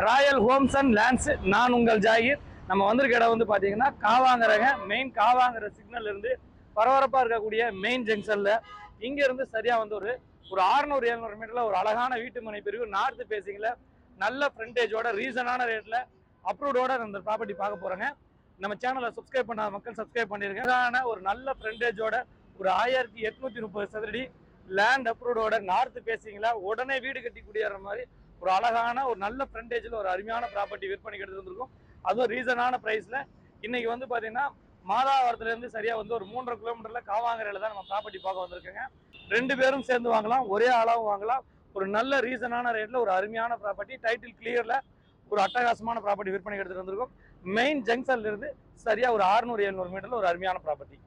Royal Holmes and lands. நான் உங்கள் ஜாகிர். நம்ம வந்திருக்க இடம் வந்து பாத்தீங்கன்னா காவாங்கரங்க. மெயின் காவாங்கர சிக்னல் இருந்து பரபரப்பா இருக்கக்கூடிய மெயின் ஜங்ஷன்ல இங்க இருந்து சரியா வந்து ஒரு 600-700 மீட்டர்ல ஒரு அழகான வீட்டு மனை பிரிவு நார்த் பேசிங்ல நல்ல ஃப்ரண்டேஜோட ரீசனான ரேட்ல அப்ரூவோட அந்த ப்ராப்பர்ட்டி பார்க்க போறேங்க. நம்ம சேனலை சப்ஸ்கிரைப் பண்ணாத மக்கள் சப்ஸ்கிரைப் பண்ணிருக்கேன். ஒரு நல்ல ஃப்ரண்டேஜோட ஒரு 1830 சதுரடி லேண்ட் அப்ரூவோட நார்த் பேசிங்ல உடனே வீடு கட்டி குடியேற மாதிரி ஒரு அழகான ஒரு நல்ல ஃப்ரண்டேஜ்ல ஒரு அருமையான ப்ராப்பர்ட்டி விற்பனைக்கு எடுத்து வந்திருக்கும். அதுவும் ரீசனான பிரைஸ்ல இன்னைக்கு வந்து பாத்தீங்கன்னா மாதாவரத்துல இருந்து சரியா வந்து ஒரு 3.5 கிலோமீட்டர்ல காவாங்கரையில தான் நம்ம ப்ராப்பர்ட்டி பார்க்க வந்திருக்கேங்க. 2 பேரும் சேர்ந்து வாங்கலாம், ஒரே ஆளாவும் வாங்கலாம். ஒரு நல்ல ரீசனான ரேட்ல ஒரு அருமையான ப்ராப்பர்ட்டி, டைட்டில் கிளியர்ல ஒரு அட்டகாசமான ப்ராப்பர்ட்டி விற்பனைக்கு எடுத்துட்டு வந்திருக்கும். மெயின் ஜங்ஷன்ல இருந்து சரியா ஒரு 600-700 மீட்டர்ல ஒரு அருமையான ப்ராப்பர்ட்டி.